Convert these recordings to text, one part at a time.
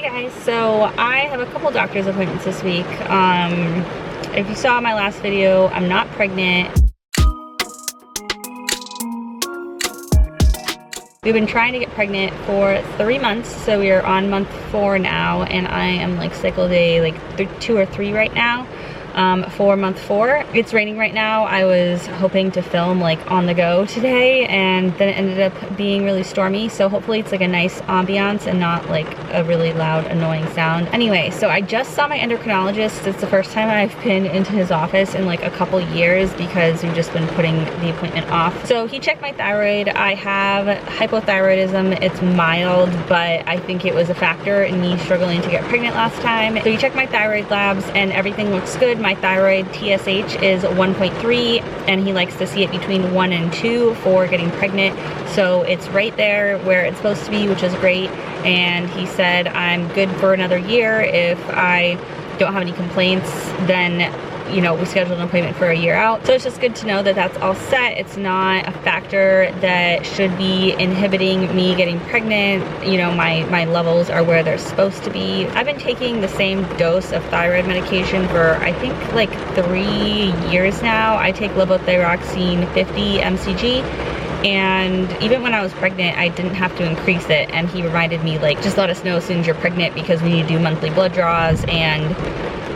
guys, so I have a couple doctor's appointments this week. If you saw my last video, I'm not pregnant. We've been trying to get pregnant for 3 months, so we are on month 4 now, and I am like cycle day like 2 or 3 right now. For month 4. It's raining right now. I was hoping to film like on the go today, and then it ended up being really stormy, so hopefully it's like a nice ambiance and not like a really loud annoying sound. Anyway, so I just saw my endocrinologist. It's the first time I've been into his office in like a couple years because we've just been putting the appointment off. So he checked my thyroid. I have hypothyroidism. It's mild, but I think it was a factor in me struggling to get pregnant last time. So he checked my thyroid labs and everything looks good. My thyroid TSH is 1.3, and he likes to see it between 1 and 2 for getting pregnant. So it's right there where it's supposed to be, which is great. And he said I'm good for another year. If I don't have any complaints, then you know, we scheduled an appointment for a year out. So it's just good to know that that's all set. It's not a factor that should be inhibiting me getting pregnant. You know, my levels are where they're supposed to be. I've been taking the same dose of thyroid medication for I think like 3 years now. I take levothyroxine 50 mcg. And even when I was pregnant, I didn't have to increase it. And he reminded me, like, just let us know as soon as you're pregnant because we need to do monthly blood draws, and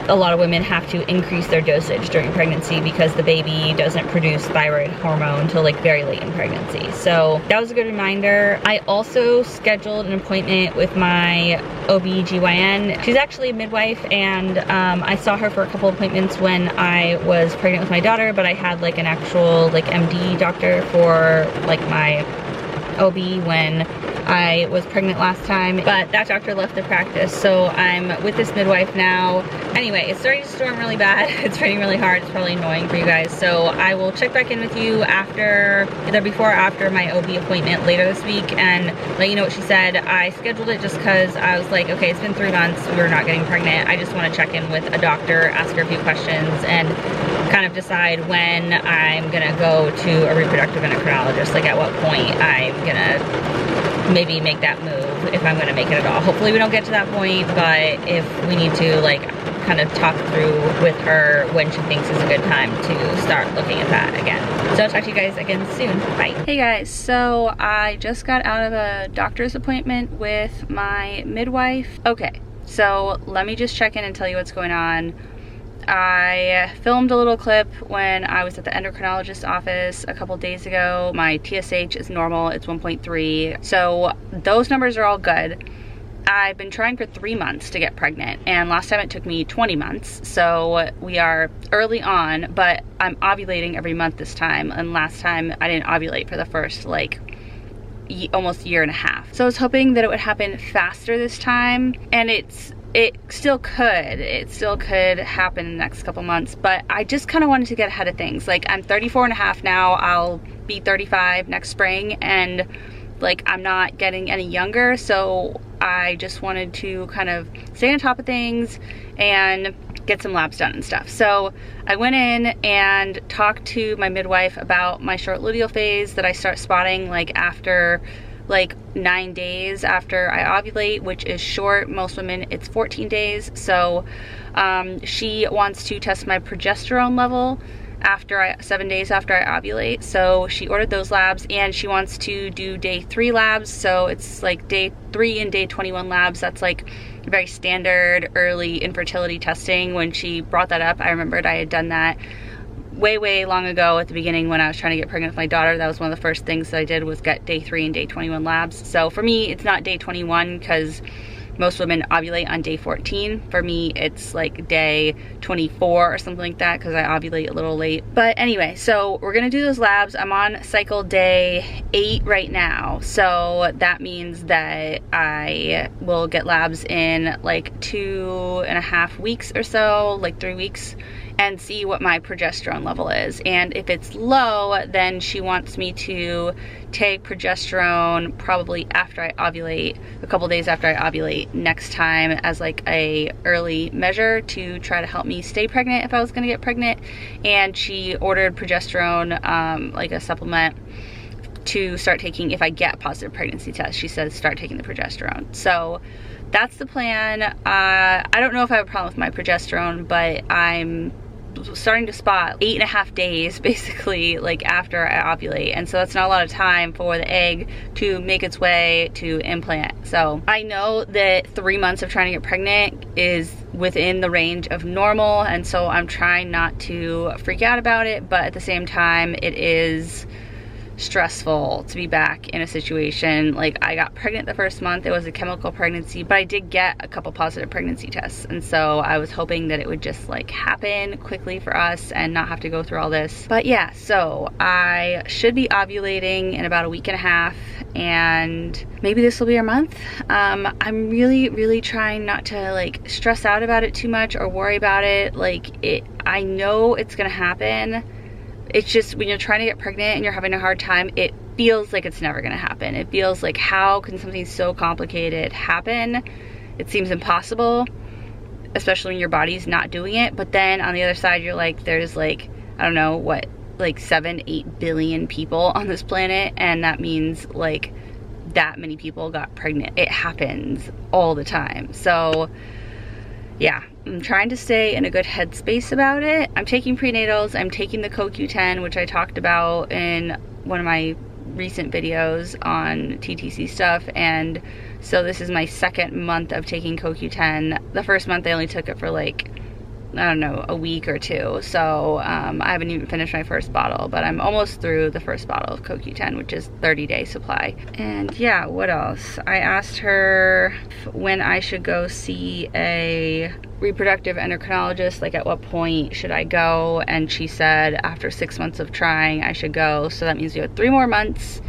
a lot of women have to increase their dosage during pregnancy because the baby doesn't produce thyroid hormone until like very late in pregnancy. So that was a good reminder. I also scheduled an appointment with my OB/GYN. She's actually a midwife, and I saw her for a couple appointments when I was pregnant with my daughter, but I had like an actual like MD doctor for like my OB when I was pregnant last time, but that doctor left the practice, so I'm with this midwife now. Anyway, it's starting to storm really bad. It's raining really hard. It's probably annoying for you guys, so I will check back in with you after, either before or after my OB appointment later this week, and let you know what she said. I scheduled it just because I was like, okay, it's been 3 months, we're not getting pregnant. I just want to check in with a doctor, ask her a few questions, and kind of decide when I'm gonna go to a reproductive endocrinologist, like at what point I'm gonna maybe make that move, if I'm gonna make it at all. Hopefully we don't get to that point, but if we need to like kind of talk through with her when she thinks is a good time to start looking at that again. So I'll talk to you guys again soon. Bye. Hey guys, so I just got out of a doctor's appointment with my midwife. Okay, so let me just check in and tell you what's going on. I filmed a little clip when I was at the endocrinologist office a couple days ago. My TSH is normal, it's 1.3. So those numbers are all good. I've been trying for 3 months to get pregnant, and last time it took me 20 months. So we are early on, but I'm ovulating every month this time, and last time I didn't ovulate for the first like almost year and a half. So I was hoping that it would happen faster this time, and it still could happen in the next couple months, but I just kind of wanted to get ahead of things. Like, I'm 34 and a half now, I'll be 35 next spring, and like I'm not getting any younger, so I just wanted to kind of stay on top of things and get some labs done and stuff. So I went in and talked to my midwife about my short luteal phase that I start spotting like after like 9 days after I ovulate, which is short. Most women it's 14 days. So she wants to test my progesterone level after 7 days after I ovulate. So she ordered those labs, and she wants to do day 3 labs. So it's like day 3 and day 21 labs. That's like very standard early infertility testing. When she brought that up, I remembered I had done that way long ago at the beginning when I was trying to get pregnant with my daughter. That was one of the first things that I did, was get day 3 and day 21 labs. So for me, it's not day 21 because most women ovulate on day 14. For me, it's like day 24 or something like that because I ovulate a little late. But anyway, so we're gonna do those labs. I'm on cycle day 8 right now. So that means that I will get labs in like 2.5 weeks or so, like 3 weeks, and see what my progesterone level is. And if it's low, then she wants me to take progesterone probably after I ovulate, a couple days after I ovulate next time, as like a early measure to try to help me stay pregnant if I was gonna get pregnant. And she ordered progesterone, like a supplement to start taking if I get a positive pregnancy test. She says start taking the progesterone. So that's the plan. I don't know if I have a problem with my progesterone, but I'm starting to spot 8.5 days basically like after I ovulate, and so that's not a lot of time for the egg to make its way to implant. So I know that 3 months of trying to get pregnant is within the range of normal, and so I'm trying not to freak out about it, but at the same time it is stressful to be back in a situation. Like, I got pregnant the first month. It was a chemical pregnancy, but I did get a couple positive pregnancy tests, and so I was hoping that it would just like happen quickly for us and not have to go through all this. But yeah, so I should be ovulating in about a week and a half, and maybe this will be our month. I'm really trying not to like stress out about it too much or worry about it. I know it's gonna happen. It's just when you're trying to get pregnant and you're having a hard time, it feels like it's never gonna happen. It feels like, how can something so complicated happen? It seems impossible, especially when your body's not doing it. But then on the other side, you're like, there's like, I don't know what, like 7-8 billion people on this planet, and that means like that many people got pregnant. It happens all the time. So yeah, I'm trying to stay in a good headspace about it. I'm taking prenatals. I'm taking the CoQ10, which I talked about in one of my recent videos on TTC stuff, and so this is my second month of taking CoQ10. The first month I only took it for like, I don't know, a week or two, so I haven't even finished my first bottle, but I'm almost through the first bottle of CoQ10, which is 30-day supply. And yeah, what else? I asked her when I should go see a reproductive endocrinologist, like at what point should I go, and she said after 6 months of trying I should go, so that means we have 3 more months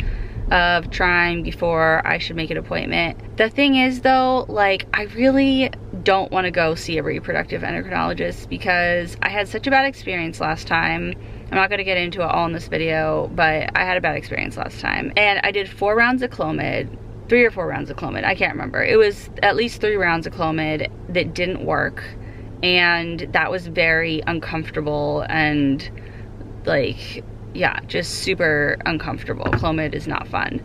of trying before I should make an appointment. The thing is though, like, I really don't want to go see a reproductive endocrinologist because I had such a bad experience last time. I'm not going to get into it all in this video, but I had a bad experience last time, and I did 4 rounds of Clomid, 3 or 4 rounds of Clomid, I can't remember. It was at least 3 rounds of Clomid that didn't work, and that was very uncomfortable and like, yeah, just super uncomfortable. Clomid is not fun,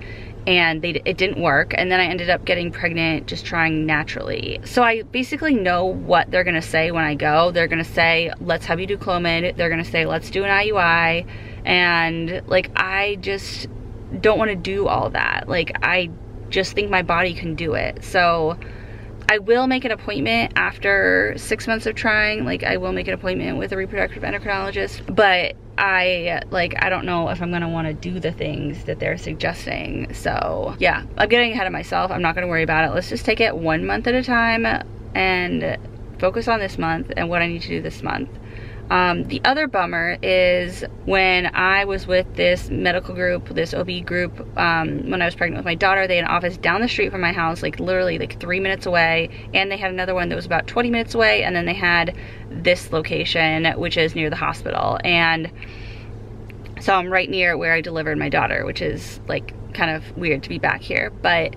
and it didn't work, and then I ended up getting pregnant just trying naturally. So I basically know what they're gonna say when I go. They're gonna say, let's have you do Clomid. They're gonna say, let's do an IUI, and like, I just don't want to do all that. Like, I just think my body can do it. So I will make an appointment after 6 months of trying. Like, I will make an appointment with a reproductive endocrinologist, but I don't know if I'm gonna want to do the things that they're suggesting. So yeah, I'm getting ahead of myself. I'm not gonna worry about it. Let's just take it 1 month at a time and focus on this month and what I need to do this month. The other bummer is when I was with this medical group, this OB group, when I was pregnant with my daughter, they had an office down the street from my house, like literally like 3 minutes away, and they had another one that was about 20 minutes away, and then they had this location, which is near the hospital. And so I'm right near where I delivered my daughter, which is like kind of weird to be back here. But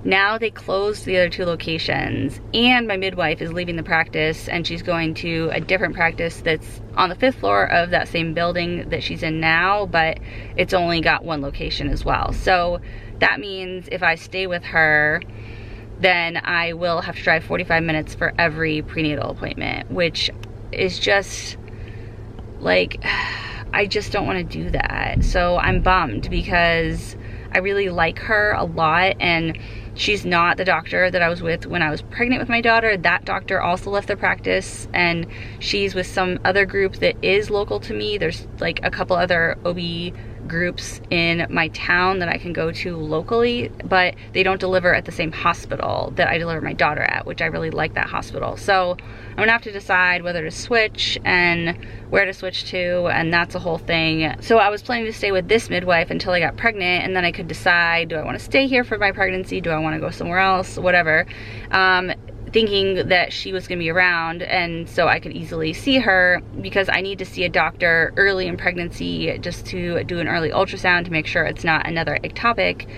now they closed the other 2 locations, and my midwife is leaving the practice and she's going to a different practice that's on the 5th floor of that same building that she's in now, but it's only got 1 location as well. So that means if I stay with her, then I will have to drive 45 minutes for every prenatal appointment, which is just like, I just don't want to do that. So I'm bummed because I really like her a lot, and she's not the doctor that I was with when I was pregnant with my daughter. That doctor also left the practice, and she's with some other group that is local to me. There's like a couple other OB groups in my town that I can go to locally, but they don't deliver at the same hospital that I deliver my daughter at, which I really like that hospital. So I'm gonna have to decide whether to switch and where to switch to, and that's a whole thing. So I was planning to stay with this midwife until I got pregnant, and then I could decide, do I want to stay here for my pregnancy? Do I want to go somewhere else? Whatever. Thinking that she was gonna be around, and so I could easily see her, because I need to see a doctor early in pregnancy just to do an early ultrasound to make sure it's not another ectopic.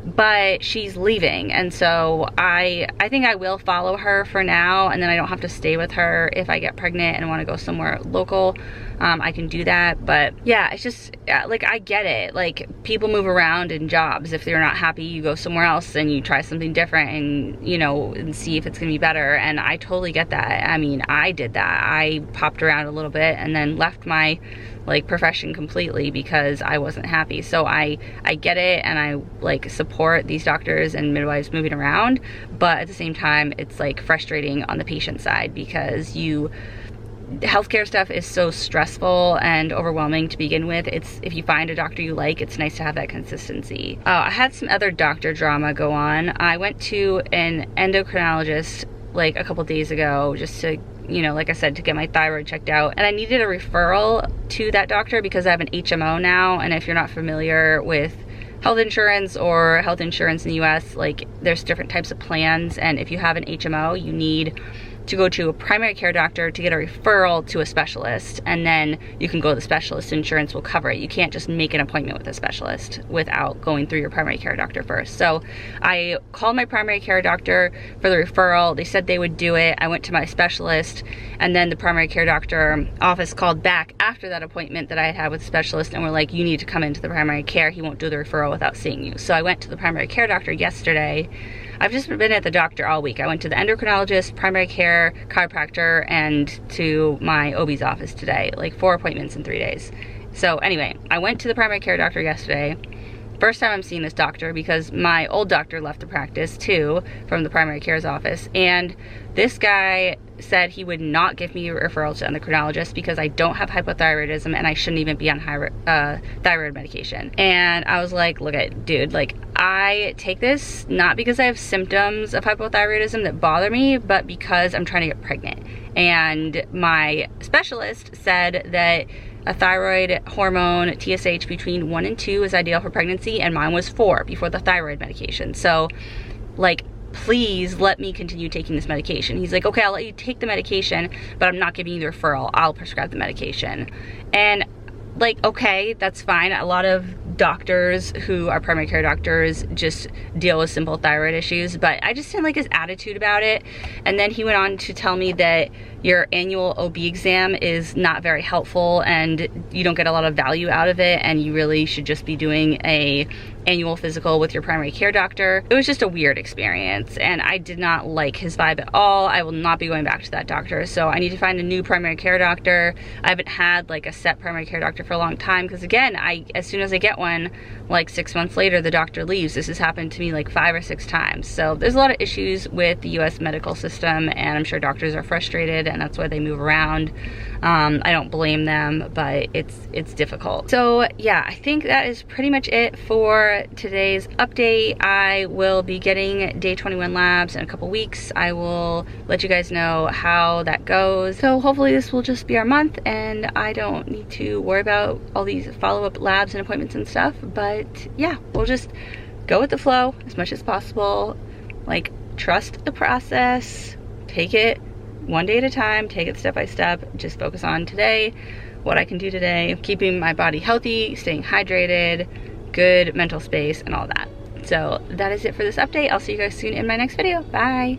but she's leaving, and so I think I will follow her for now, and then I don't have to stay with her if I get pregnant and want to go somewhere local. I can do that. But yeah, it's just like, I get it, like people move around in jobs. If they're not happy, you go somewhere else and you try something different, and you know, and see if it's gonna be better. And I totally get that. I mean, I did that. I popped around a little bit and then left my like profession completely because I wasn't happy. So I get it, and I like support these doctors and midwives moving around, but at the same time it's like frustrating on the patient side, because healthcare stuff is so stressful and overwhelming to begin with. If you find a doctor you like, it's nice to have that consistency. I had some other doctor drama go on. I went to an endocrinologist like a couple days ago, just to, you know, like I said, to get my thyroid checked out, and I needed a referral to that doctor because I have an HMO now. And if you're not familiar with health insurance or health insurance in the US, like there's different types of plans, and if you have an HMO, you need to go to a primary care doctor to get a referral to a specialist, and then you can go to the specialist. Insurance will cover it. You can't just make an appointment with a specialist without going through your primary care doctor first. So I called my primary care doctor for the referral. They said they would do it. I went to my specialist, and then the primary care doctor office called back after that appointment that I had with the specialist, and were like, you need to come into the primary care. He won't do the referral without seeing you. So I went to the primary care doctor yesterday. I've just been at the doctor all week. I went to the endocrinologist, primary care, chiropractor, and to my OB's office today. Like 4 appointments in 3 days. So anyway, I went to the primary care doctor yesterday. First time I'm seeing this doctor, because my old doctor left the practice too, from the primary care's office. And this guy said he would not give me a referral to endocrinologist because I don't have hypothyroidism and I shouldn't even be on thyroid medication. And I was like, look at, dude, like I take this not because I have symptoms of hypothyroidism that bother me, but because I'm trying to get pregnant. And my specialist said that a thyroid hormone, TSH, between 1 and 2 is ideal for pregnancy, and mine was 4 before the thyroid medication. So like, please let me continue taking this medication. He's like, okay, I'll let you take the medication, but I'm not giving you the referral. I'll prescribe the medication. And like, okay, that's fine. A lot of doctors who are primary care doctors just deal with simple thyroid issues, but I just didn't like his attitude about it. And then he went on to tell me that your annual OB exam is not very helpful and you don't get a lot of value out of it, and you really should just be doing a annual physical with your primary care doctor. It was just a weird experience, and I did not like his vibe at all. I will not be going back to that doctor, so I need to find a new primary care doctor. I haven't had like a set primary care doctor for a long time, because again, as soon as I get one, like 6 months later, the doctor leaves. This has happened to me like 5 or 6 times. So there's a lot of issues with the US medical system, and I'm sure doctors are frustrated, and that's why they move around. I don't blame them, but it's difficult. So yeah, I think that is pretty much it for today's update. I will be getting day 21 labs in a couple weeks. I will let you guys know how that goes. So hopefully this will just be our month, and I don't need to worry about all these follow-up labs and appointments and stuff. But yeah, we'll just go with the flow as much as possible. Like, trust the process, take it one day at a time, take it step by step, just focus on today, what I can do today, keeping my body healthy, staying hydrated, good mental space, and all that. So that is it for this update. I'll see you guys soon in my next video. Bye.